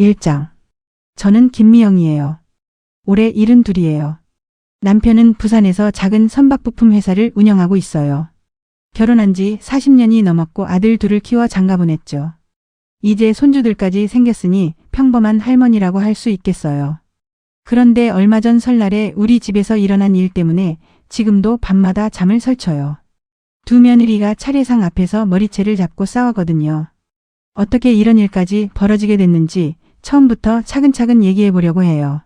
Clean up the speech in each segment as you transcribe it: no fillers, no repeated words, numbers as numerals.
1장. 저는 김미영이에요. 올해 72이에요. 남편은 부산에서 작은 선박부품 회사를 운영하고 있어요. 결혼한 지 40년이 넘었고 아들 둘을 키워 장가보냈죠. 이제 손주들까지 생겼으니 평범한 할머니라고 할 수 있겠어요. 그런데 얼마 전 설날에 우리 집에서 일어난 일 때문에 지금도 밤마다 잠을 설쳐요. 두 며느리가 차례상 앞에서 머리채를 잡고 싸우거든요. 어떻게 이런 일까지 벌어지게 됐는지 처음부터 차근차근 얘기해 보려고 해요.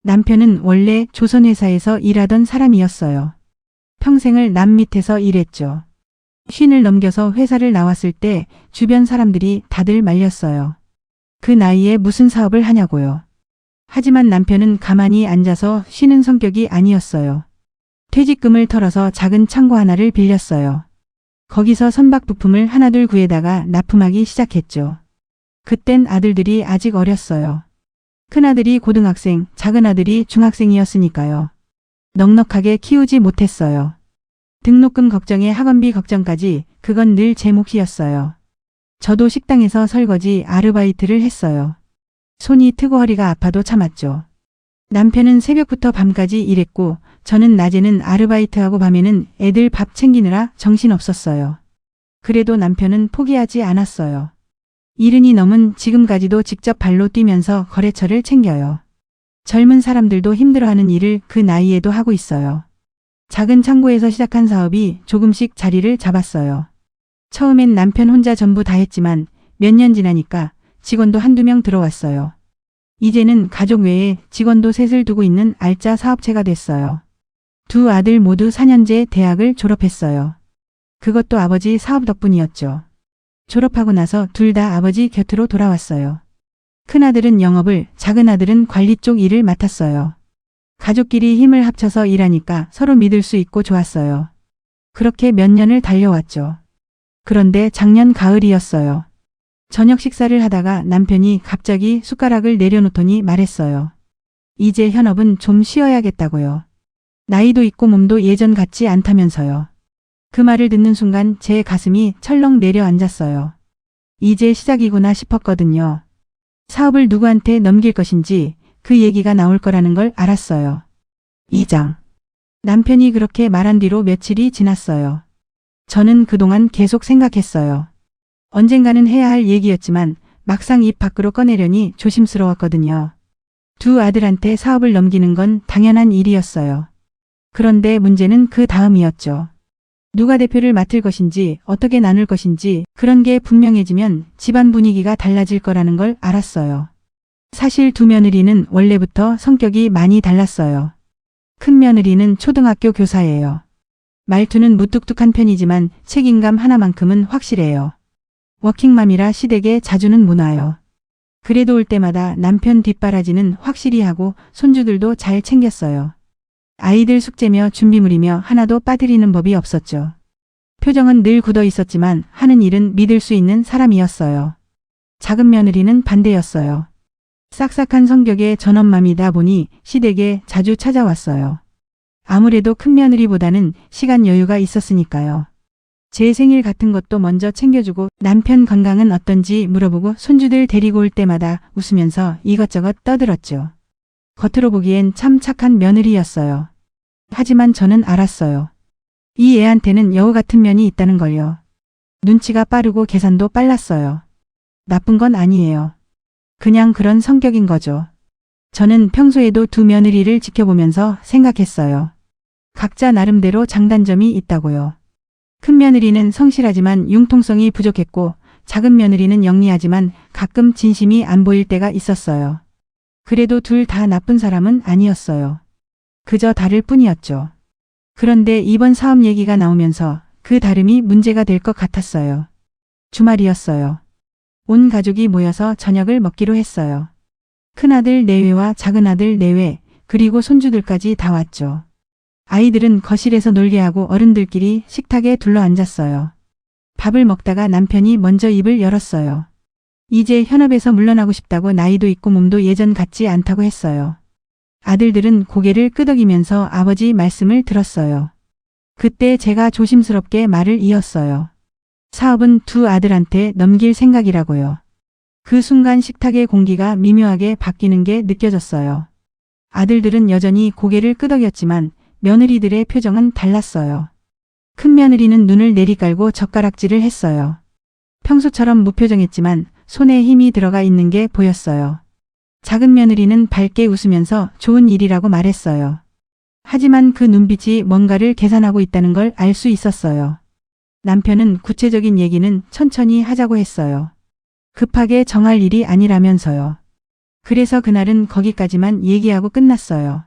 남편은 원래 조선회사에서 일하던 사람이었어요. 평생을 남 밑에서 일했죠. 쉰을 넘겨서 회사를 나왔을 때 주변 사람들이 다들 말렸어요. 그 나이에 무슨 사업을 하냐고요. 하지만 남편은 가만히 앉아서 쉬는 성격이 아니었어요. 퇴직금을 털어서 작은 창고 하나를 빌렸어요. 거기서 선박 부품을 하나둘 구해다가 납품하기 시작했죠. 그땐 아들들이 아직 어렸어요. 큰아들이 고등학생, 작은아들이 중학생이었으니까요. 넉넉하게 키우지 못했어요. 등록금 걱정에 학원비 걱정까지 그건 늘 제 몫이었어요. 저도 식당에서 설거지 아르바이트를 했어요. 손이 트고 허리가 아파도 참았죠. 남편은 새벽부터 밤까지 일했고 저는 낮에는 아르바이트하고 밤에는 애들 밥 챙기느라 정신없었어요. 그래도 남편은 포기하지 않았어요. 70이 넘은 지금까지도 직접 발로 뛰면서 거래처를 챙겨요. 젊은 사람들도 힘들어하는 일을 그 나이에도 하고 있어요. 작은 창고에서 시작한 사업이 조금씩 자리를 잡았어요. 처음엔 남편 혼자 전부 다 했지만 몇 년 지나니까 직원도 한두 명 들어왔어요. 이제는 가족 외에 직원도 셋을 두고 있는 알짜 사업체가 됐어요. 두 아들 모두 4년제 대학을 졸업했어요. 그것도 아버지 사업 덕분이었죠. 졸업하고 나서 둘 다 아버지 곁으로 돌아왔어요. 큰아들은 영업을, 작은아들은 관리 쪽 일을 맡았어요. 가족끼리 힘을 합쳐서 일하니까 서로 믿을 수 있고 좋았어요. 그렇게 몇 년을 달려왔죠. 그런데 작년 가을이었어요. 저녁 식사를 하다가 남편이 갑자기 숟가락을 내려놓더니 말했어요. 이제 현업은 좀 쉬어야겠다고요. 나이도 있고 몸도 예전 같지 않다면서요. 그 말을 듣는 순간 제 가슴이 철렁 내려앉았어요. 이제 시작이구나 싶었거든요. 사업을 누구한테 넘길 것인지 그 얘기가 나올 거라는 걸 알았어요. 2장. 남편이 그렇게 말한 뒤로 며칠이 지났어요. 저는 그동안 계속 생각했어요. 언젠가는 해야 할 얘기였지만 막상 입 밖으로 꺼내려니 조심스러웠거든요. 두 아들한테 사업을 넘기는 건 당연한 일이었어요. 그런데 문제는 그 다음이었죠. 누가 대표를 맡을 것인지 어떻게 나눌 것인지 그런 게 분명해지면 집안 분위기가 달라질 거라는 걸 알았어요. 사실 두 며느리는 원래부터 성격이 많이 달랐어요. 큰 며느리는 초등학교 교사예요. 말투는 무뚝뚝한 편이지만 책임감 하나만큼은 확실해요. 워킹맘이라 시댁에 자주는 못 와요. 그래도 올 때마다 남편 뒷바라지는 확실히 하고 손주들도 잘 챙겼어요. 아이들 숙제며 준비물이며 하나도 빠뜨리는 법이 없었죠. 표정은 늘 굳어 있었지만 하는 일은 믿을 수 있는 사람이었어요. 작은 며느리는 반대였어요. 싹싹한 성격의 전엄맘이다 보니 시댁에 자주 찾아왔어요. 아무래도 큰 며느리보다는 시간 여유가 있었으니까요. 제 생일 같은 것도 먼저 챙겨주고 남편 건강은 어떤지 물어보고 손주들 데리고 올 때마다 웃으면서 이것저것 떠들었죠. 겉으로 보기엔 참 착한 며느리였어요. 하지만 저는 알았어요. 이 애한테는 여우 같은 면이 있다는 걸요. 눈치가 빠르고 계산도 빨랐어요. 나쁜 건 아니에요. 그냥 그런 성격인 거죠. 저는 평소에도 두 며느리를 지켜보면서 생각했어요. 각자 나름대로 장단점이 있다고요. 큰 며느리는 성실하지만 융통성이 부족했고 작은 며느리는 영리하지만 가끔 진심이 안 보일 때가 있었어요. 그래도 둘 다 나쁜 사람은 아니었어요. 그저 다를 뿐이었죠. 그런데 이번 사업 얘기가 나오면서 그 다름이 문제가 될 것 같았어요. 주말이었어요. 온 가족이 모여서 저녁을 먹기로 했어요. 큰아들 내외와 작은아들 내외 그리고 손주들까지 다 왔죠. 아이들은 거실에서 놀게 하고 어른들끼리 식탁에 둘러앉았어요. 밥을 먹다가 남편이 먼저 입을 열었어요. 이제 현업에서 물러나고 싶다고 나이도 있고 몸도 예전 같지 않다고 했어요. 아들들은 고개를 끄덕이면서 아버지 말씀을 들었어요. 그때 제가 조심스럽게 말을 이었어요. 사업은 두 아들한테 넘길 생각이라고요. 그 순간 식탁의 공기가 미묘하게 바뀌는 게 느껴졌어요. 아들들은 여전히 고개를 끄덕였지만 며느리들의 표정은 달랐어요. 큰 며느리는 눈을 내리깔고 젓가락질을 했어요. 평소처럼 무표정했지만 손에 힘이 들어가 있는 게 보였어요. 작은 며느리는 밝게 웃으면서 좋은 일이라고 말했어요. 하지만 그 눈빛이 뭔가를 계산하고 있다는 걸 알 수 있었어요. 남편은 구체적인 얘기는 천천히 하자고 했어요. 급하게 정할 일이 아니라면서요. 그래서 그날은 거기까지만 얘기하고 끝났어요.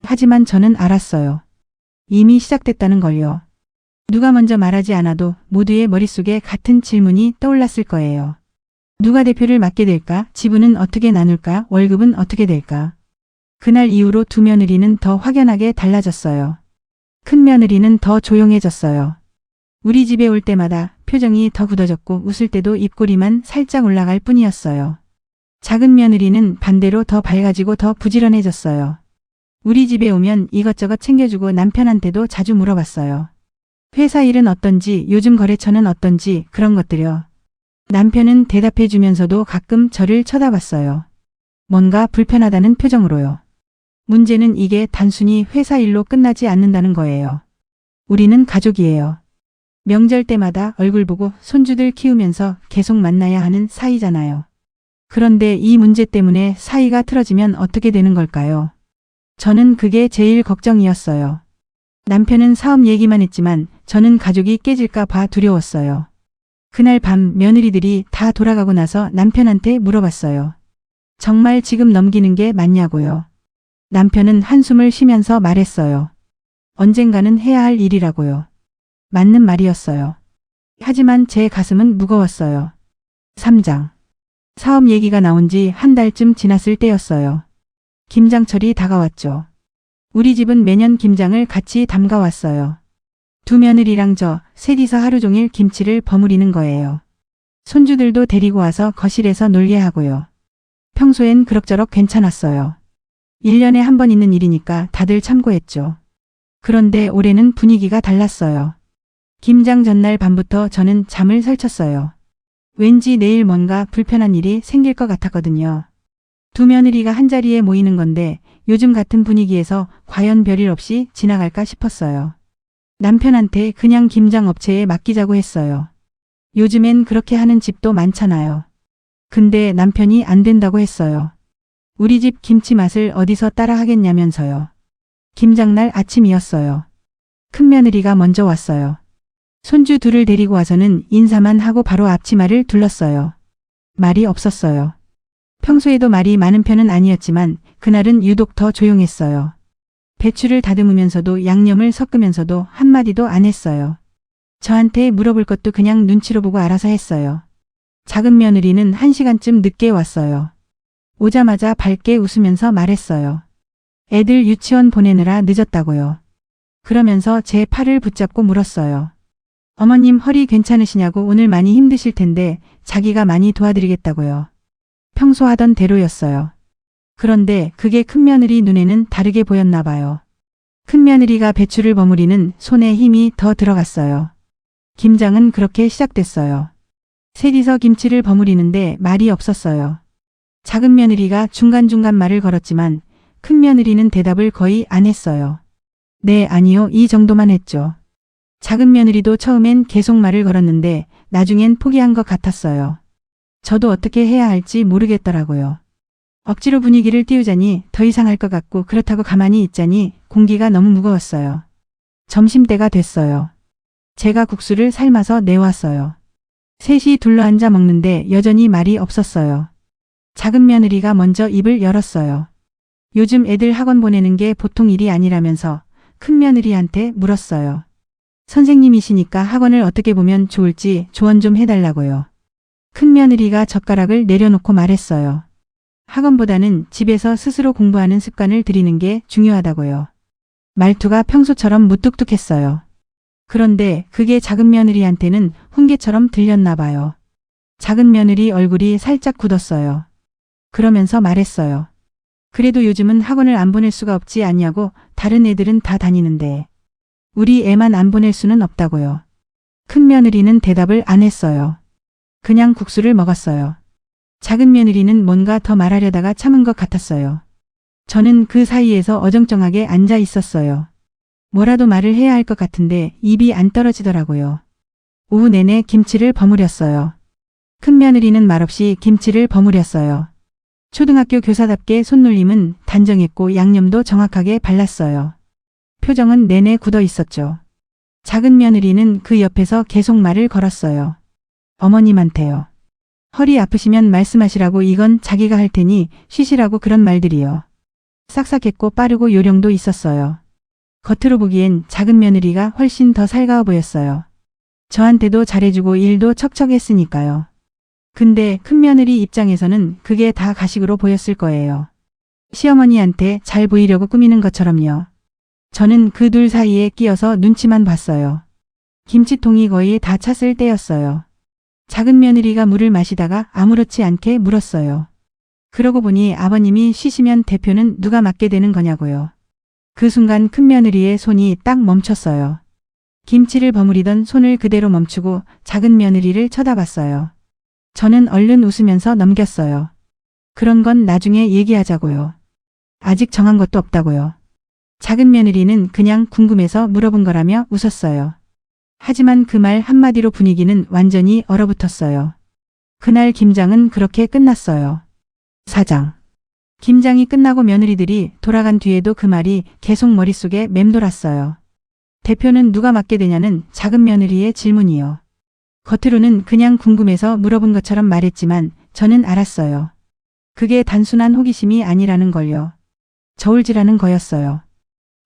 하지만 저는 알았어요. 이미 시작됐다는 걸요. 누가 먼저 말하지 않아도 모두의 머릿속에 같은 질문이 떠올랐을 거예요. 누가 대표를 맡게 될까? 지분은 어떻게 나눌까? 월급은 어떻게 될까? 그날 이후로 두 며느리는 더 확연하게 달라졌어요. 큰 며느리는 더 조용해졌어요. 우리 집에 올 때마다 표정이 더 굳어졌고 웃을 때도 입꼬리만 살짝 올라갈 뿐이었어요. 작은 며느리는 반대로 더 밝아지고 더 부지런해졌어요. 우리 집에 오면 이것저것 챙겨주고 남편한테도 자주 물어봤어요. 회사 일은 어떤지, 요즘 거래처는 어떤지 그런 것들요. 남편은 대답해주면서도 가끔 저를 쳐다봤어요. 뭔가 불편하다는 표정으로요. 문제는 이게 단순히 회사 일로 끝나지 않는다는 거예요. 우리는 가족이에요. 명절 때마다 얼굴 보고 손주들 키우면서 계속 만나야 하는 사이잖아요. 그런데 이 문제 때문에 사이가 틀어지면 어떻게 되는 걸까요? 저는 그게 제일 걱정이었어요. 남편은 사업 얘기만 했지만 저는 가족이 깨질까 봐 두려웠어요. 그날 밤 며느리들이 다 돌아가고 나서 남편한테 물어봤어요. 정말 지금 넘기는 게 맞냐고요. 남편은 한숨을 쉬면서 말했어요. 언젠가는 해야 할 일이라고요. 맞는 말이었어요. 하지만 제 가슴은 무거웠어요. 3장. 사업 얘기가 나온 지 한 달쯤 지났을 때였어요. 김장철이 다가왔죠. 우리 집은 매년 김장을 같이 담가왔어요. 두 며느리랑 저 셋이서 하루 종일 김치를 버무리는 거예요. 손주들도 데리고 와서 거실에서 놀게 하고요. 평소엔 그럭저럭 괜찮았어요. 1년에 한 번 있는 일이니까 다들 참고했죠. 그런데 올해는 분위기가 달랐어요. 김장 전날 밤부터 저는 잠을 설쳤어요. 왠지 내일 뭔가 불편한 일이 생길 것 같았거든요. 두 며느리가 한자리에 모이는 건데 요즘 같은 분위기에서 과연 별일 없이 지나갈까 싶었어요. 남편한테 그냥 김장 업체에 맡기자고 했어요. 요즘엔 그렇게 하는 집도 많잖아요. 근데 남편이 안 된다고 했어요. 우리 집 김치 맛을 어디서 따라 하겠냐면서요. 김장날 아침이었어요. 큰 며느리가 먼저 왔어요. 손주 둘을 데리고 와서는 인사만 하고 바로 앞치마를 둘렀어요. 말이 없었어요. 평소에도 말이 많은 편은 아니었지만 그날은 유독 더 조용했어요. 배추를 다듬으면서도 양념을 섞으면서도 한마디도 안 했어요. 저한테 물어볼 것도 그냥 눈치로 보고 알아서 했어요. 작은 며느리는 1시간쯤 늦게 왔어요. 오자마자 밝게 웃으면서 말했어요. 애들 유치원 보내느라 늦었다고요. 그러면서 제 팔을 붙잡고 물었어요. 어머님 허리 괜찮으시냐고. 오늘 많이 힘드실 텐데 자기가 많이 도와드리겠다고요. 평소 하던 대로였어요. 그런데 그게 큰 며느리 눈에는 다르게 보였나 봐요. 큰 며느리가 배추를 버무리는 손에 힘이 더 들어갔어요. 김장은 그렇게 시작됐어요. 셋이서 김치를 버무리는데 말이 없었어요. 작은 며느리가 중간중간 말을 걸었지만 큰 며느리는 대답을 거의 안 했어요. 네, 아니요, 이 정도만 했죠. 작은 며느리도 처음엔 계속 말을 걸었는데 나중엔 포기한 것 같았어요. 저도 어떻게 해야 할지 모르겠더라고요. 억지로 분위기를 띄우자니 더 이상 할 것 같고 그렇다고 가만히 있자니 공기가 너무 무거웠어요. 점심때가 됐어요. 제가 국수를 삶아서 내왔어요. 셋이 둘러앉아 먹는데 여전히 말이 없었어요. 작은 며느리가 먼저 입을 열었어요. 요즘 애들 학원 보내는 게 보통 일이 아니라면서 큰 며느리한테 물었어요. 선생님이시니까 학원을 어떻게 보면 좋을지 조언 좀 해달라고요. 큰 며느리가 젓가락을 내려놓고 말했어요. 학원보다는 집에서 스스로 공부하는 습관을 들이는 게 중요하다고요. 말투가 평소처럼 무뚝뚝했어요. 그런데 그게 작은 며느리한테는 훈계처럼 들렸나 봐요. 작은 며느리 얼굴이 살짝 굳었어요. 그러면서 말했어요. 그래도 요즘은 학원을 안 보낼 수가 없지 않냐고. 다른 애들은 다 다니는데 우리 애만 안 보낼 수는 없다고요. 큰 며느리는 대답을 안 했어요. 그냥 국수를 먹었어요. 작은 며느리는 뭔가 더 말하려다가 참은 것 같았어요. 저는 그 사이에서 어정쩡하게 앉아 있었어요. 뭐라도 말을 해야 할 것 같은데 입이 안 떨어지더라고요. 오후 내내 김치를 버무렸어요. 큰 며느리는 말없이 김치를 버무렸어요. 초등학교 교사답게 손놀림은 단정했고 양념도 정확하게 발랐어요. 표정은 내내 굳어 있었죠. 작은 며느리는 그 옆에서 계속 말을 걸었어요. 어머님한테요. 허리 아프시면 말씀하시라고 이건 자기가 할 테니 쉬시라고 그런 말들이요. 싹싹했고 빠르고 요령도 있었어요. 겉으로 보기엔 작은 며느리가 훨씬 더 살가워 보였어요. 저한테도 잘해주고 일도 척척했으니까요. 근데 큰 며느리 입장에서는 그게 다 가식으로 보였을 거예요. 시어머니한테 잘 보이려고 꾸미는 것처럼요. 저는 그 둘 사이에 끼어서 눈치만 봤어요. 김치통이 거의 다 찼을 때였어요. 작은 며느리가 물을 마시다가 아무렇지 않게 물었어요. 그러고 보니 아버님이 쉬시면 대표는 누가 맡게 되는 거냐고요. 그 순간 큰 며느리의 손이 딱 멈췄어요. 김치를 버무리던 손을 그대로 멈추고 작은 며느리를 쳐다봤어요. 저는 얼른 웃으면서 넘겼어요. 그런 건 나중에 얘기하자고요. 아직 정한 것도 없다고요. 작은 며느리는 그냥 궁금해서 물어본 거라며 웃었어요. 하지만 그 말 한마디로 분위기는 완전히 얼어붙었어요. 그날 김장은 그렇게 끝났어요. 사장. 김장이 끝나고 며느리들이 돌아간 뒤에도 그 말이 계속 머릿속에 맴돌았어요. 대표는 누가 맡게 되냐는 작은 며느리의 질문이요. 겉으로는 그냥 궁금해서 물어본 것처럼 말했지만 저는 알았어요. 그게 단순한 호기심이 아니라는 걸요. 저울질하는 거였어요.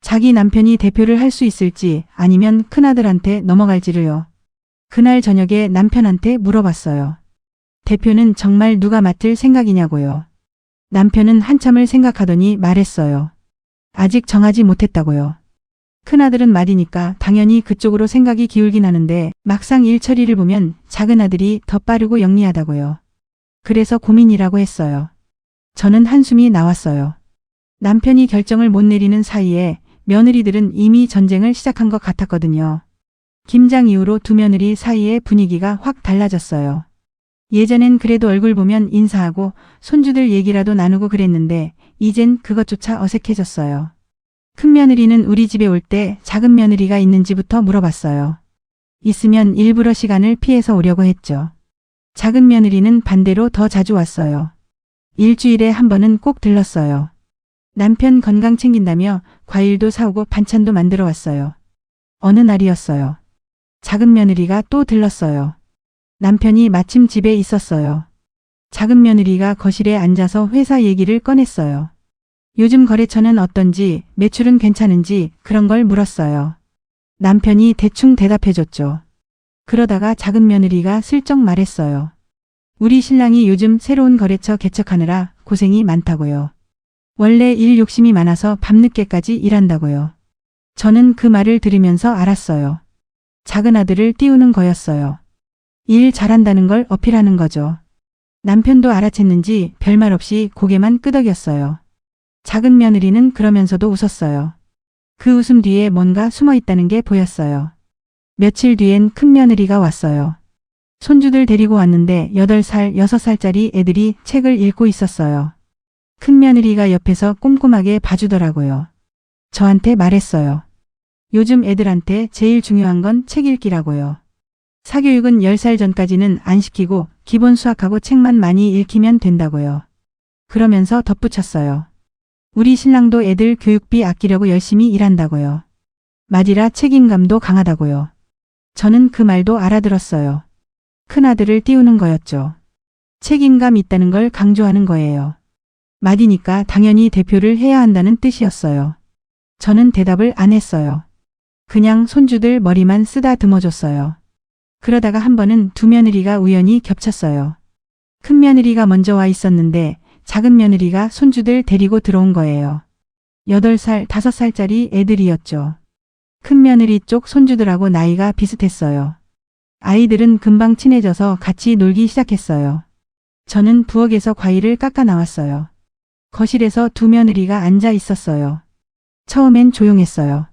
자기 남편이 대표를 할 수 있을지 아니면 큰아들한테 넘어갈지를요. 그날 저녁에 남편한테 물어봤어요. 대표는 정말 누가 맡을 생각이냐고요. 남편은 한참을 생각하더니 말했어요. 아직 정하지 못했다고요. 큰아들은 말이니까 당연히 그쪽으로 생각이 기울긴 하는데 막상 일 처리를 보면 작은 아들이 더 빠르고 영리하다고요. 그래서 고민이라고 했어요. 저는 한숨이 나왔어요. 남편이 결정을 못 내리는 사이에 며느리들은 이미 전쟁을 시작한 것 같았거든요. 김장 이후로 두 며느리 사이의 분위기가 확 달라졌어요. 예전엔 그래도 얼굴 보면 인사하고 손주들 얘기라도 나누고 그랬는데 이젠 그것조차 어색해졌어요. 큰 며느리는 우리 집에 올 때 작은 며느리가 있는지부터 물어봤어요. 있으면 일부러 시간을 피해서 오려고 했죠. 작은 며느리는 반대로 더 자주 왔어요. 일주일에 한 번은 꼭 들렀어요. 남편 건강 챙긴다며 과일도 사오고 반찬도 만들어 왔어요. 어느 날이었어요. 작은 며느리가 또 들렀어요. 남편이 마침 집에 있었어요. 작은 며느리가 거실에 앉아서 회사 얘기를 꺼냈어요. 요즘 거래처는 어떤지, 매출은 괜찮은지 그런 걸 물었어요. 남편이 대충 대답해줬죠. 그러다가 작은 며느리가 슬쩍 말했어요. 우리 신랑이 요즘 새로운 거래처 개척하느라 고생이 많다고요. 원래 일 욕심이 많아서 밤늦게까지 일한다고요. 저는 그 말을 들으면서 알았어요. 작은 아들을 띄우는 거였어요. 일 잘한다는 걸 어필하는 거죠. 남편도 알아챘는지 별말 없이 고개만 끄덕였어요. 작은 며느리는 그러면서도 웃었어요. 그 웃음 뒤에 뭔가 숨어 있다는 게 보였어요. 며칠 뒤엔 큰 며느리가 왔어요. 손주들 데리고 왔는데 8살, 6살짜리 애들이 책을 읽고 있었어요. 큰 며느리가 옆에서 꼼꼼하게 봐주더라고요. 저한테 말했어요. 요즘 애들한테 제일 중요한 건 책 읽기라고요. 사교육은 10살 전까지는 안 시키고 기본 수학하고 책만 많이 읽히면 된다고요. 그러면서 덧붙였어요. 우리 신랑도 애들 교육비 아끼려고 열심히 일한다고요. 맞이라 책임감도 강하다고요. 저는 그 말도 알아들었어요. 큰아들을 띄우는 거였죠. 책임감 있다는 걸 강조하는 거예요. 맞이니까 당연히 대표를 해야 한다는 뜻이었어요. 저는 대답을 안 했어요. 그냥 손주들 머리만 쓰다듬어줬어요. 그러다가 한 번은 두 며느리가 우연히 겹쳤어요. 큰 며느리가 먼저 와 있었는데 작은 며느리가 손주들 데리고 들어온 거예요. 8살, 5살짜리 애들이었죠. 큰 며느리 쪽 손주들하고 나이가 비슷했어요. 아이들은 금방 친해져서 같이 놀기 시작했어요. 저는 부엌에서 과일을 깎아 나왔어요. 거실에서 두 며느리가 앉아 있었어요. 처음엔 조용했어요.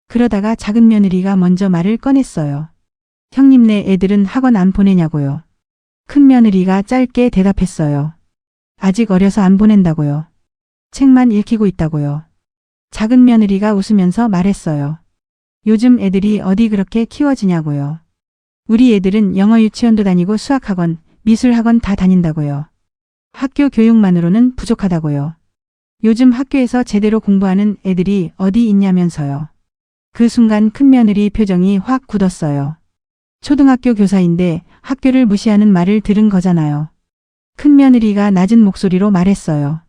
그러다가 작은 며느리가 먼저 말을 꺼냈어요. 형님네 애들은 학원 안 보내냐고요. 큰며느리가 짧게 대답했어요. 아직 어려서 안 보낸다고요. 책만 읽히고 있다고요. 작은 며느리가 웃으면서 말했어요. 요즘 애들이 어디 그렇게 키워지냐고요. 우리 애들은 영어 유치원도 다니고 수학학원, 미술학원 다 다닌다고요. 학교 교육만으로는 부족하다고요. 요즘 학교에서 제대로 공부하는 애들이 어디 있냐면서요. 그 순간 큰며느리 표정이 확 굳었어요. 초등학교 교사인데 학교를 무시하는 말을 들은 거잖아요. 큰며느리가 낮은 목소리로 말했어요.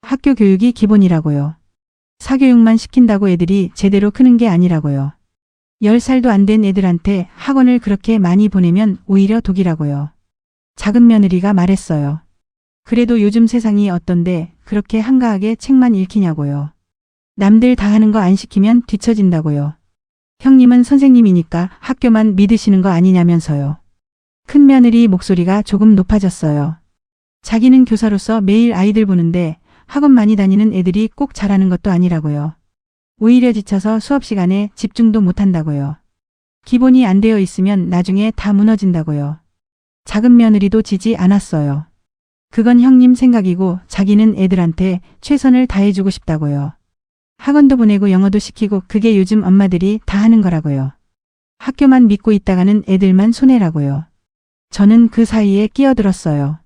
학교 교육이 기본이라고요. 사교육만 시킨다고 애들이 제대로 크는 게 아니라고요. 10살도 안 된 애들한테 학원을 그렇게 많이 보내면 오히려 독이라고요. 작은 며느리가 말했어요. 그래도 요즘 세상이 어떤데 그렇게 한가하게 책만 읽히냐고요. 남들 다 하는 거 안 시키면 뒤처진다고요. 형님은 선생님이니까 학교만 믿으시는 거 아니냐면서요. 큰 며느리 목소리가 조금 높아졌어요. 자기는 교사로서 매일 아이들 보는데 학원 많이 다니는 애들이 꼭 잘하는 것도 아니라고요. 오히려 지쳐서 수업 시간에 집중도 못한다고요. 기본이 안 되어 있으면 나중에 다 무너진다고요. 작은 며느리도 지지 않았어요. 그건 형님 생각이고 자기는 애들한테 최선을 다해주고 싶다고요. 학원도 보내고 영어도 시키고 그게 요즘 엄마들이 다 하는 거라고요. 학교만 믿고 있다가는 애들만 손해라고요. 저는 그 사이에 끼어들었어요.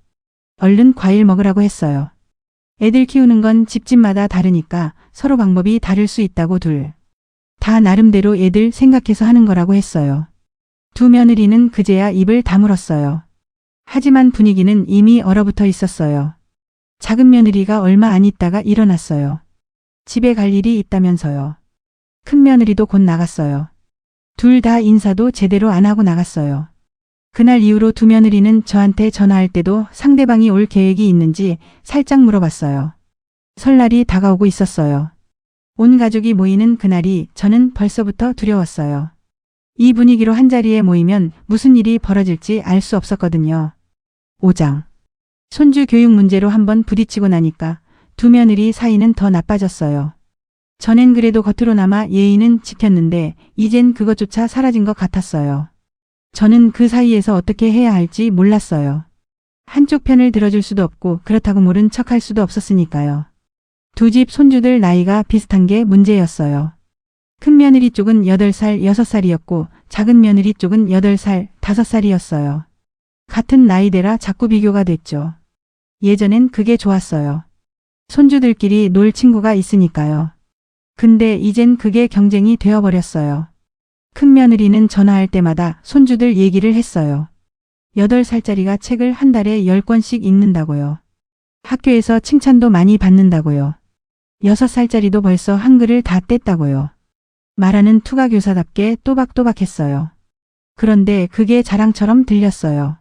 얼른 과일 먹으라고 했어요. 애들 키우는 건 집집마다 다르니까 서로 방법이 다를 수 있다고 둘 다 나름대로 애들 생각해서 하는 거라고 했어요. 두 며느리는 그제야 입을 다물었어요. 하지만 분위기는 이미 얼어붙어 있었어요. 작은 며느리가 얼마 안 있다가 일어났어요. 집에 갈 일이 있다면서요. 큰 며느리도 곧 나갔어요. 둘 다 인사도 제대로 안 하고 나갔어요. 그날 이후로 두 며느리는 저한테 전화할 때도 상대방이 올 계획이 있는지 살짝 물어봤어요. 설날이 다가오고 있었어요. 온 가족이 모이는 그날이 저는 벌써부터 두려웠어요. 이 분위기로 한자리에 모이면 무슨 일이 벌어질지 알 수 없었거든요. 5장. 손주 교육 문제로 한번 부딪히고 나니까 두 며느리 사이는 더 나빠졌어요. 전엔 그래도 겉으로나마 예의는 지켰는데 이젠 그것조차 사라진 것 같았어요. 저는 그 사이에서 어떻게 해야 할지 몰랐어요. 한쪽 편을 들어줄 수도 없고 그렇다고 모른 척할 수도 없었으니까요. 두 집 손주들 나이가 비슷한 게 문제였어요. 큰 며느리 쪽은 8살, 6살이었고 작은 며느리 쪽은 8살, 5살이었어요. 같은 나이대라 자꾸 비교가 됐죠. 예전엔 그게 좋았어요. 손주들끼리 놀 친구가 있으니까요. 근데 이젠 그게 경쟁이 되어버렸어요. 큰 며느리는 전화할 때마다 손주들 얘기를 했어요. 8살짜리가 책을 한 달에 10권씩 읽는다고요. 학교에서 칭찬도 많이 받는다고요. 6살짜리도 벌써 한글을 다 뗐다고요. 말하는 투가 교사답게 또박또박했어요. 그런데 그게 자랑처럼 들렸어요.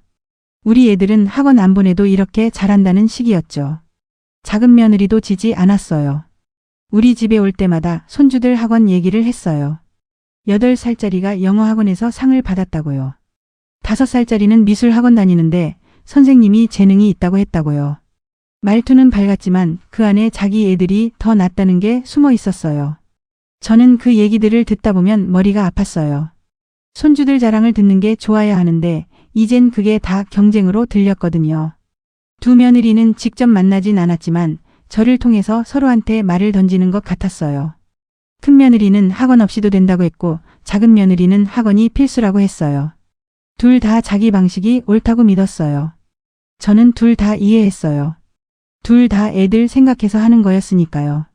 우리 애들은 학원 안 보내도 이렇게 잘한다는 식이었죠. 작은 며느리도 지지 않았어요. 우리 집에 올 때마다 손주들 학원 얘기를 했어요. 8살짜리가 영어 학원에서 상을 받았다고요. 5살짜리는 미술 학원 다니는데 선생님이 재능이 있다고 했다고요. 말투는 밝았지만 그 안에 자기 애들이 더 낫다는 게 숨어 있었어요. 저는 그 얘기들을 듣다 보면 머리가 아팠어요. 손주들 자랑을 듣는 게 좋아야 하는데 이젠 그게 다 경쟁으로 들렸거든요. 두 며느리는 직접 만나진 않았지만 저를 통해서 서로한테 말을 던지는 것 같았어요. 큰 며느리는 학원 없이도 된다고 했고 작은 며느리는 학원이 필수라고 했어요. 둘 다 자기 방식이 옳다고 믿었어요. 저는 둘 다 이해했어요. 둘 다 애들 생각해서 하는 거였으니까요.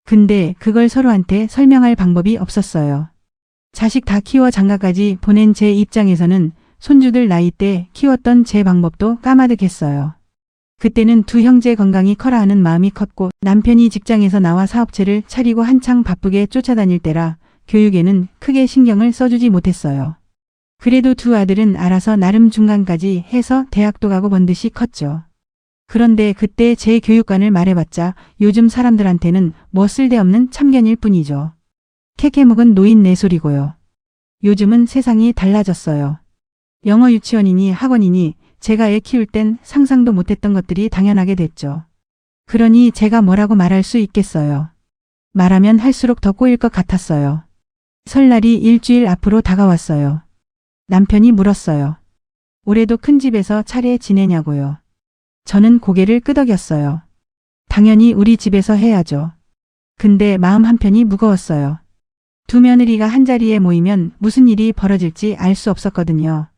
근데 그걸 서로한테 설명할 방법이 없었어요. 자식 다 키워 장가까지 보낸 제 입장에서는 손주들 나이 때 키웠던 제 방법도 까마득했어요. 그때는 두 형제 건강이 커라 하는 마음이 컸고 남편이 직장에서 나와 사업체를 차리고 한창 바쁘게 쫓아다닐 때라 교육에는 크게 신경을 써주지 못했어요. 그래도 두 아들은 알아서 나름 중간까지 해서 대학도 가고 번듯이 컸죠. 그런데 그때 제 교육관을 말해봤자 요즘 사람들한테는 뭐 쓸데없는 참견일 뿐이죠. 캐캐묵은 노인 내 소리고요. 요즘은 세상이 달라졌어요. 영어 유치원이니 학원이니 제가 애 키울 땐 상상도 못했던 것들이 당연하게 됐죠. 그러니 제가 뭐라고 말할 수 있겠어요. 말하면 할수록 더 꼬일 것 같았어요. 설날이 일주일 앞으로 다가왔어요. 남편이 물었어요. 올해도 큰 집에서 차례 지내냐고요. 저는 고개를 끄덕였어요. 당연히 우리 집에서 해야죠. 근데 마음 한편이 무거웠어요. 두 며느리가 한자리에 모이면 무슨 일이 벌어질지 알 수 없었거든요.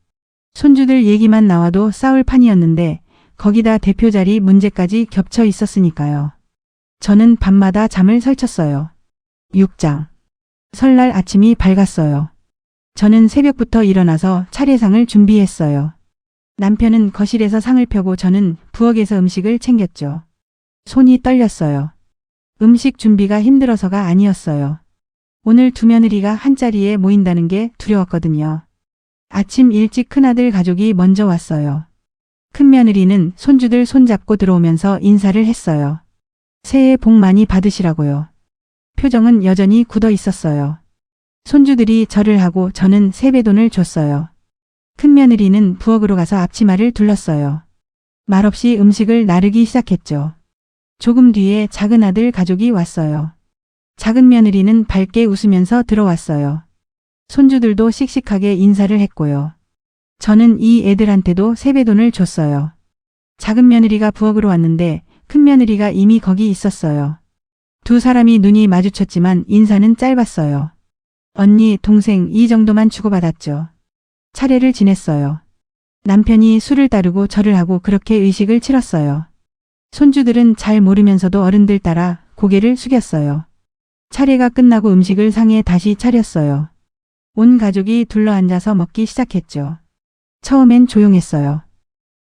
손주들 얘기만 나와도 싸울 판이었는데 거기다 대표 자리 문제까지 겹쳐 있었으니까요. 저는 밤마다 잠을 설쳤어요. 6장. 설날 아침이 밝았어요. 저는 새벽부터 일어나서 차례상을 준비했어요. 남편은 거실에서 상을 펴고 저는 부엌에서 음식을 챙겼죠. 손이 떨렸어요. 음식 준비가 힘들어서가 아니었어요. 오늘 두 며느리가 한자리에 모인다는 게 두려웠거든요. 아침 일찍 큰아들 가족이 먼저 왔어요. 큰며느리는 손주들 손잡고 들어오면서 인사를 했어요. 새해 복 많이 받으시라고요. 표정은 여전히 굳어 있었어요. 손주들이 절을 하고 저는 세뱃돈을 줬어요. 큰며느리는 부엌으로 가서 앞치마를 둘렀어요. 말없이 음식을 나르기 시작했죠. 조금 뒤에 작은아들 가족이 왔어요. 작은 며느리는 밝게 웃으면서 들어왔어요. 손주들도 씩씩하게 인사를 했고요. 저는 이 애들한테도 세뱃돈을 줬어요. 작은 며느리가 부엌으로 왔는데 큰 며느리가 이미 거기 있었어요. 두 사람이 눈이 마주쳤지만 인사는 짧았어요. 언니, 동생 이 정도만 주고받았죠. 차례를 지냈어요. 남편이 술을 따르고 절을 하고 그렇게 의식을 치렀어요. 손주들은 잘 모르면서도 어른들 따라 고개를 숙였어요. 차례가 끝나고 음식을 상에 다시 차렸어요. 온 가족이 둘러앉아서 먹기 시작했죠. 처음엔 조용했어요.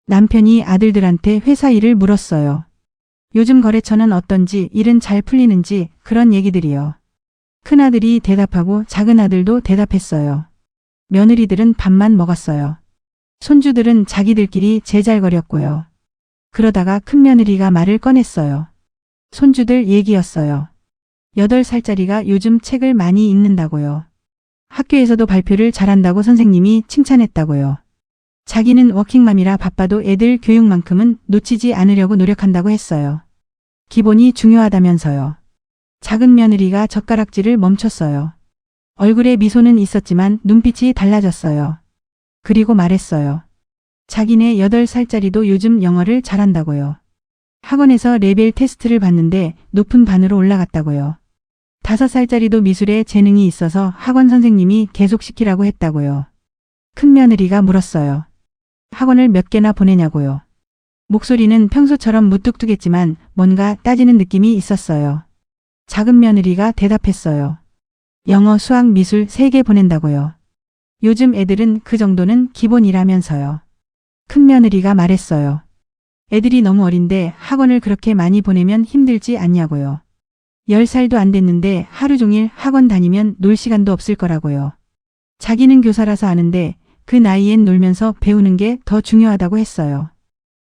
남편이 아들들한테 회사 일을 물었어요. 요즘 거래처는 어떤지, 일은 잘 풀리는지 그런 얘기들이요. 큰아들이 대답하고 작은아들도 대답했어요. 며느리들은 밥만 먹었어요. 손주들은 자기들끼리 제잘거렸고요. 그러다가 큰며느리가 말을 꺼냈어요. 손주들 얘기였어요. 8살짜리가 요즘 책을 많이 읽는다고요. 학교에서도 발표를 잘한다고 선생님이 칭찬했다고요. 자기는 워킹맘이라 바빠도 애들 교육만큼은 놓치지 않으려고 노력한다고 했어요. 기본이 중요하다면서요. 작은 며느리가 젓가락질을 멈췄어요. 얼굴에 미소는 있었지만 눈빛이 달라졌어요. 그리고 말했어요. 자기네 8살짜리도 요즘 영어를 잘한다고요. 학원에서 레벨 테스트를 봤는데 높은 반으로 올라갔다고요. 5살짜리도 미술에 재능이 있어서 학원 선생님이 계속 시키라고 했다고요. 큰 며느리가 물었어요. 학원을 몇 개나 보내냐고요. 목소리는 평소처럼 무뚝뚝했지만 뭔가 따지는 느낌이 있었어요. 작은 며느리가 대답했어요. 영어, 수학, 미술 3개 보낸다고요. 요즘 애들은 그 정도는 기본이라면서요. 큰 며느리가 말했어요. 애들이 너무 어린데 학원을 그렇게 많이 보내면 힘들지 않냐고요. 10살도 안 됐는데 하루 종일 학원 다니면 놀 시간도 없을 거라고요. 자기는 교사라서 아는데 그 나이엔 놀면서 배우는 게 더 중요하다고 했어요.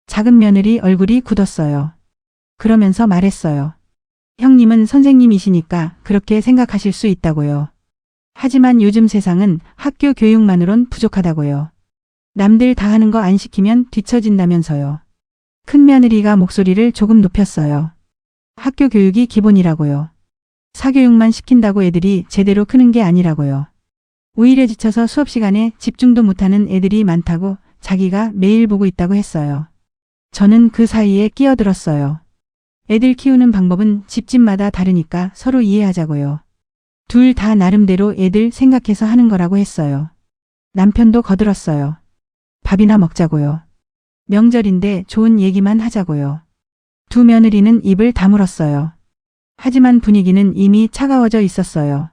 작은 며느리 얼굴이 굳었어요. 그러면서 말했어요. 형님은 선생님이시니까 그렇게 생각하실 수 있다고요. 하지만 요즘 세상은 학교 교육만으론 부족하다고요. 남들 다 하는 거 안 시키면 뒤처진다면서요. 큰 며느리가 목소리를 조금 높였어요. 학교 교육이 기본이라고요. 사교육만 시킨다고 애들이 제대로 크는 게 아니라고요. 오히려 지쳐서 수업 시간에 집중도 못하는 애들이 많다고 자기가 매일 보고 있다고 했어요. 저는 그 사이에 끼어들었어요. 애들 키우는 방법은 집집마다 다르니까 서로 이해하자고요. 둘 다 나름대로 애들 생각해서 하는 거라고 했어요. 남편도 거들었어요. 밥이나 먹자고요. 명절인데 좋은 얘기만 하자고요. 두 며느리는 입을 다물었어요. 하지만 분위기는 이미 차가워져 있었어요.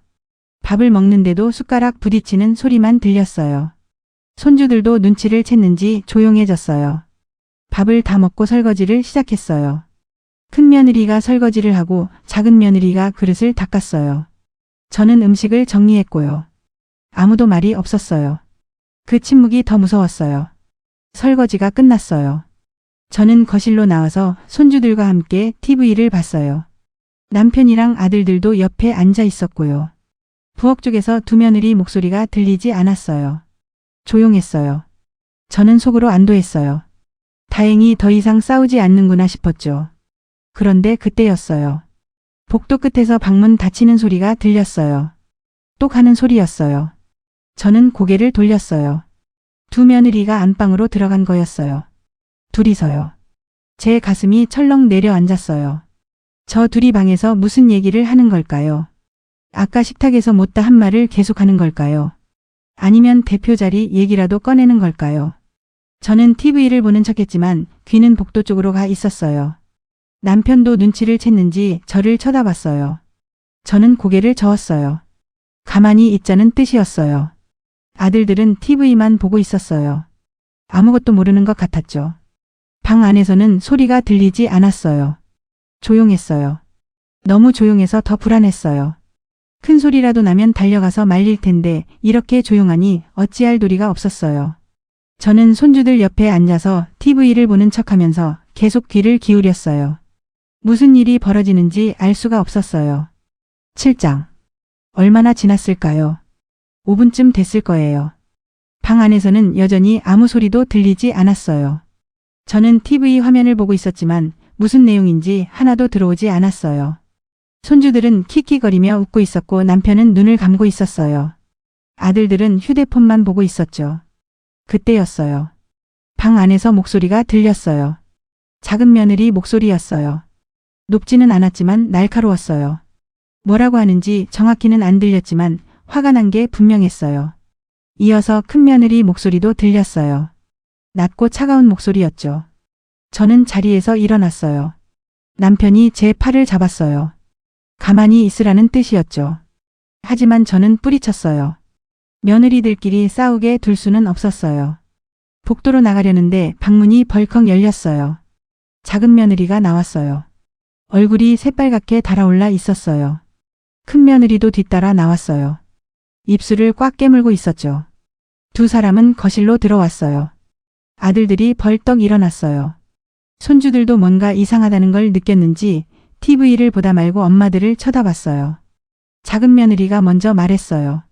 밥을 먹는데도 숟가락 부딪히는 소리만 들렸어요. 손주들도 눈치를 챘는지 조용해졌어요. 밥을 다 먹고 설거지를 시작했어요. 큰 며느리가 설거지를 하고 작은 며느리가 그릇을 닦았어요. 저는 음식을 정리했고요. 아무도 말이 없었어요. 그 침묵이 더 무서웠어요. 설거지가 끝났어요. 저는 거실로 나와서 손주들과 함께 TV를 봤어요. 남편이랑 아들들도 옆에 앉아 있었고요. 부엌 쪽에서 두 며느리 목소리가 들리지 않았어요. 조용했어요. 저는 속으로 안도했어요. 다행히 더 이상 싸우지 않는구나 싶었죠. 그런데 그때였어요. 복도 끝에서 방문 닫히는 소리가 들렸어요. 똑 하는 소리였어요. 저는 고개를 돌렸어요. 두 며느리가 안방으로 들어간 거였어요. 둘이서요. 제 가슴이 철렁 내려앉았어요. 저 둘이 방에서 무슨 얘기를 하는 걸까요? 아까 식탁에서 못다 한 말을 계속하는 걸까요? 아니면 대표 자리 얘기라도 꺼내는 걸까요? 저는 TV를 보는 척했지만 귀는 복도 쪽으로 가 있었어요. 남편도 눈치를 챘는지 저를 쳐다봤어요. 저는 고개를 저었어요. 가만히 있자는 뜻이었어요. 아들들은 TV만 보고 있었어요. 아무것도 모르는 것 같았죠. 방 안에서는 소리가 들리지 않았어요. 조용했어요. 너무 조용해서 더 불안했어요. 큰 소리라도 나면 달려가서 말릴 텐데 이렇게 조용하니 어찌할 도리가 없었어요. 저는 손주들 옆에 앉아서 TV를 보는 척하면서 계속 귀를 기울였어요. 무슨 일이 벌어지는지 알 수가 없었어요. 7장. 얼마나 지났을까요? 5분쯤 됐을 거예요. 방 안에서는 여전히 아무 소리도 들리지 않았어요. 저는 TV 화면을 보고 있었지만 무슨 내용인지 하나도 들어오지 않았어요. 손주들은 킥킥거리며 웃고 있었고 남편은 눈을 감고 있었어요. 아들들은 휴대폰만 보고 있었죠. 그때였어요. 방 안에서 목소리가 들렸어요. 작은 며느리 목소리였어요. 높지는 않았지만 날카로웠어요. 뭐라고 하는지 정확히는 안 들렸지만 화가 난 게 분명했어요. 이어서 큰 며느리 목소리도 들렸어요. 낮고 차가운 목소리였죠. 저는 자리에서 일어났어요. 남편이 제 팔을 잡았어요. 가만히 있으라는 뜻이었죠. 하지만 저는 뿌리쳤어요. 며느리들끼리 싸우게 둘 수는 없었어요. 복도로 나가려는데 방문이 벌컥 열렸어요. 작은 며느리가 나왔어요. 얼굴이 새빨갛게 달아올라 있었어요. 큰 며느리도 뒤따라 나왔어요. 입술을 꽉 깨물고 있었죠. 두 사람은 거실로 들어왔어요. 아들들이 벌떡 일어났어요. 손주들도 뭔가 이상하다는 걸 느꼈는지 TV를 보다 말고 엄마들을 쳐다봤어요. 작은 며느리가 먼저 말했어요.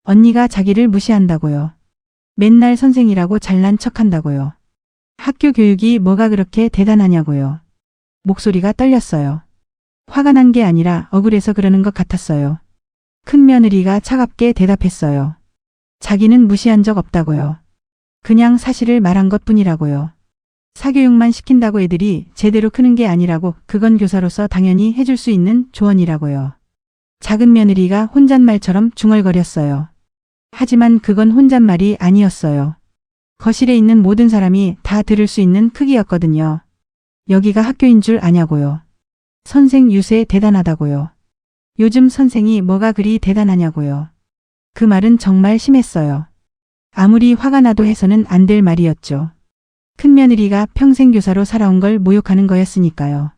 언니가 자기를 무시한다고요. 맨날 선생이라고 잘난 척한다고요. 학교 교육이 뭐가 그렇게 대단하냐고요. 목소리가 떨렸어요. 화가 난 게 아니라 억울해서 그러는 것 같았어요. 큰 며느리가 차갑게 대답했어요. 자기는 무시한 적 없다고요. 그냥 사실을 말한 것뿐이라고요. 사교육만 시킨다고 애들이 제대로 크는 게 아니라고 그건 교사로서 당연히 해줄 수 있는 조언이라고요. 작은 며느리가 혼잣말처럼 중얼거렸어요. 하지만 그건 혼잣말이 아니었어요. 거실에 있는 모든 사람이 다 들을 수 있는 크기였거든요. 여기가 학교인 줄 아냐고요. 선생 유세 대단하다고요. 요즘 선생이 뭐가 그리 대단하냐고요. 그 말은 정말 심했어요. 아무리 화가 나도 해서는 안 될 말이었죠. 큰 며느리가 평생 교사로 살아온 걸 모욕하는 거였으니까요.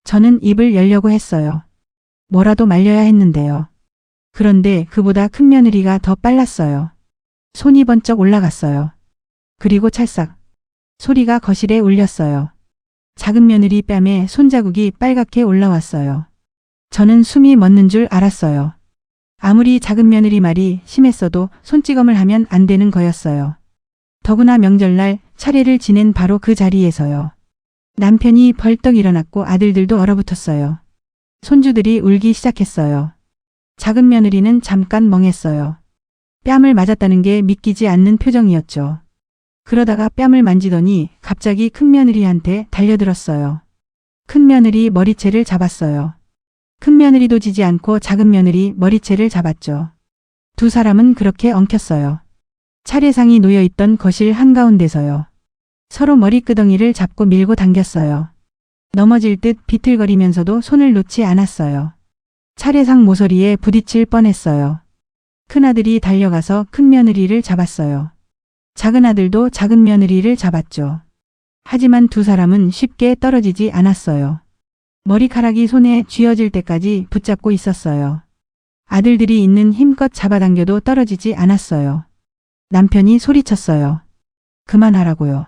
저는 입을 열려고 했어요. 뭐라도 말려야 했는데요. 그런데 그보다 큰 며느리가 더 빨랐어요. 손이 번쩍 올라갔어요. 그리고 찰싹. 소리가 거실에 울렸어요. 작은 며느리 뺨에 손자국이 빨갛게 올라왔어요. 저는 숨이 멎는 줄 알았어요. 아무리 작은 며느리 말이 심했어도 손찌검을 하면 안 되는 거였어요. 더구나 명절날 차례를 지낸 바로 그 자리에서요. 남편이 벌떡 일어났고 아들들도 얼어붙었어요. 손주들이 울기 시작했어요. 작은 며느리는 잠깐 멍했어요. 뺨을 맞았다는 게 믿기지 않는 표정이었죠. 그러다가 뺨을 만지더니 갑자기 큰 며느리한테 달려들었어요. 큰 며느리 머리채를 잡았어요. 큰 며느리도 지지 않고 작은 며느리 머리채를 잡았죠. 두 사람은 그렇게 엉켰어요. 차례상이 놓여있던 거실 한가운데서요. 서로 머리끄덩이를 잡고 밀고 당겼어요. 넘어질 듯 비틀거리면서도 손을 놓지 않았어요. 차례상 모서리에 부딪힐 뻔했어요. 큰아들이 달려가서 큰 며느리를 잡았어요. 작은 아들도 작은 며느리를 잡았죠. 하지만 두 사람은 쉽게 떨어지지 않았어요. 머리카락이 손에 쥐어질 때까지 붙잡고 있었어요. 아들들이 있는 힘껏 잡아당겨도 떨어지지 않았어요. 남편이 소리쳤어요. 그만하라고요.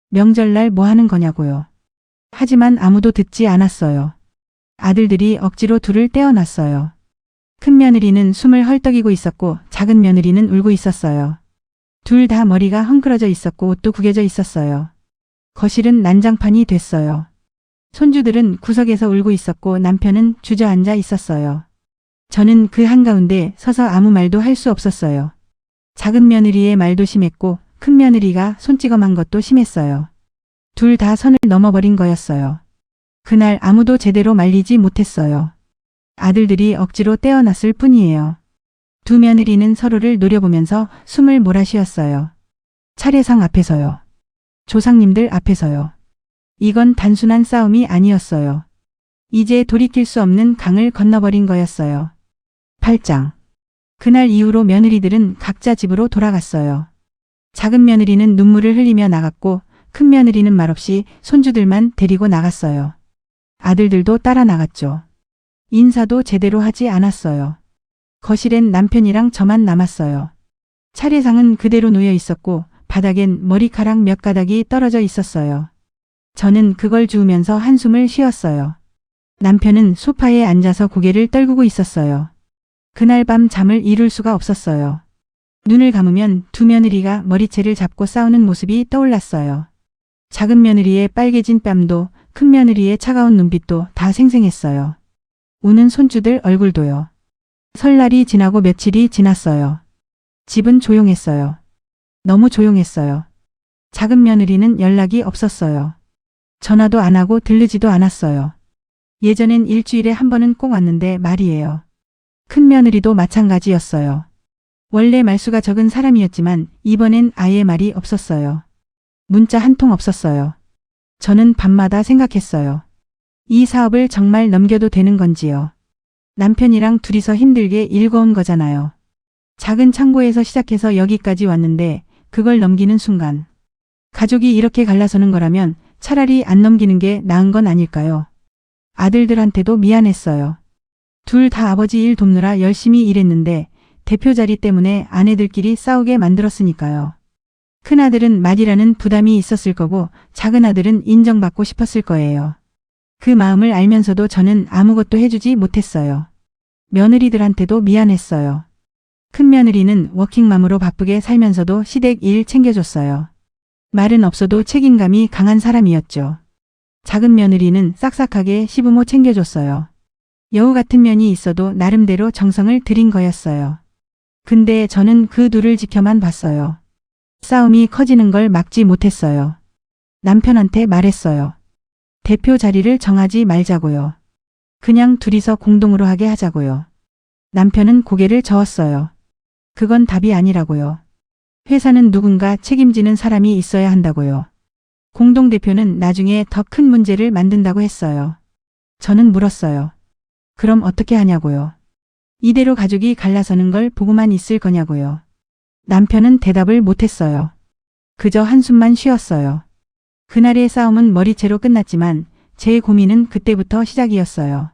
명절날 뭐 하는 거냐고요. 하지만 아무도 듣지 않았어요. 아들들이 억지로 둘을 떼어놨어요. 큰 며느리는 숨을 헐떡이고 있었고 작은 며느리는 울고 있었어요. 둘 다 머리가 헝클어져 있었고 옷도 구겨져 있었어요. 거실은 난장판이 됐어요. 손주들은 구석에서 울고 있었고 남편은 주저앉아 있었어요. 저는 그 한가운데 서서 아무 말도 할 수 없었어요. 작은 며느리의 말도 심했고 큰며느리가 손찌검한 것도 심했어요. 둘 다 선을 넘어버린 거였어요. 그날 아무도 제대로 말리지 못했어요. 아들들이 억지로 떼어놨을 뿐이에요. 두 며느리는 서로를 노려보면서 숨을 몰아쉬었어요. 차례상 앞에서요. 조상님들 앞에서요. 이건 단순한 싸움이 아니었어요. 이제 돌이킬 수 없는 강을 건너버린 거였어요. 8장. 그날 이후로 며느리들은 각자 집으로 돌아갔어요. 작은 며느리는 눈물을 흘리며 나갔고 큰 며느리는 말없이 손주들만 데리고 나갔어요. 아들들도 따라 나갔죠. 인사도 제대로 하지 않았어요. 거실엔 남편이랑 저만 남았어요. 차례상은 그대로 놓여 있었고 바닥엔 머리카락 몇 가닥이 떨어져 있었어요. 저는 그걸 주우면서 한숨을 쉬었어요. 남편은 소파에 앉아서 고개를 떨구고 있었어요. 그날 밤 잠을 이룰 수가 없었어요. 눈을 감으면 두 며느리가 머리채를 잡고 싸우는 모습이 떠올랐어요. 작은 며느리의 빨개진 뺨도 큰 며느리의 차가운 눈빛도 다 생생했어요. 우는 손주들 얼굴도요. 설날이 지나고 며칠이 지났어요. 집은 조용했어요. 너무 조용했어요. 작은 며느리는 연락이 없었어요. 전화도 안 하고 들르지도 않았어요. 예전엔 일주일에 한 번은 꼭 왔는데 말이에요. 큰 며느리도 마찬가지였어요. 원래 말수가 적은 사람이었지만 이번엔 아예 말이 없었어요. 문자 한 통 없었어요. 저는 밤마다 생각했어요. 이 사업을 정말 넘겨도 되는 건지요. 남편이랑 둘이서 힘들게 일궈온 거잖아요. 작은 창고에서 시작해서 여기까지 왔는데 그걸 넘기는 순간 가족이 이렇게 갈라서는 거라면 차라리 안 넘기는 게 나은 건 아닐까요? 아들들한테도 미안했어요. 둘 다 아버지 일 돕느라 열심히 일했는데 대표 자리 때문에 아내들끼리 싸우게 만들었으니까요. 큰아들은 말이라는 부담이 있었을 거고 작은아들은 인정받고 싶었을 거예요. 그 마음을 알면서도 저는 아무것도 해주지 못했어요. 며느리들한테도 미안했어요. 큰며느리는 워킹맘으로 바쁘게 살면서도 시댁 일 챙겨줬어요. 말은 없어도 책임감이 강한 사람이었죠. 작은 며느리는 싹싹하게 시부모 챙겨줬어요. 여우 같은 면이 있어도 나름대로 정성을 들인 거였어요. 근데 저는 그 둘을 지켜만 봤어요. 싸움이 커지는 걸 막지 못했어요. 남편한테 말했어요. 대표 자리를 정하지 말자고요. 그냥 둘이서 공동으로 하게 하자고요. 남편은 고개를 저었어요. 그건 답이 아니라고요. 회사는 누군가 책임지는 사람이 있어야 한다고요. 공동대표는 나중에 더 큰 문제를 만든다고 했어요. 저는 물었어요. 그럼 어떻게 하냐고요. 이대로 가족이 갈라서는 걸 보고만 있을 거냐고요. 남편은 대답을 못했어요. 그저 한숨만 쉬었어요. 그날의 싸움은 머리채로 끝났지만 제 고민은 그때부터 시작이었어요.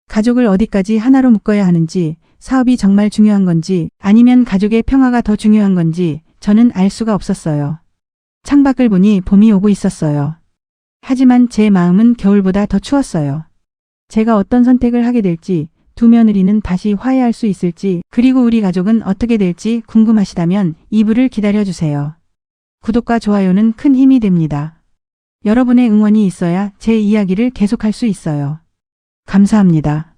가족을 어디까지 하나로 묶어야 하는지, 사업이 정말 중요한 건지, 아니면 가족의 평화가 더 중요한 건지 저는 알 수가 없었어요. 창밖을 보니 봄이 오고 있었어요. 하지만 제 마음은 겨울보다 더 추웠어요. 제가 어떤 선택을 하게 될지, 두 며느리는 다시 화해할 수 있을지, 그리고 우리 가족은 어떻게 될지 궁금하시다면 2부를 기다려주세요. 구독과 좋아요는 큰 힘이 됩니다. 여러분의 응원이 있어야 제 이야기를 계속할 수 있어요. 감사합니다.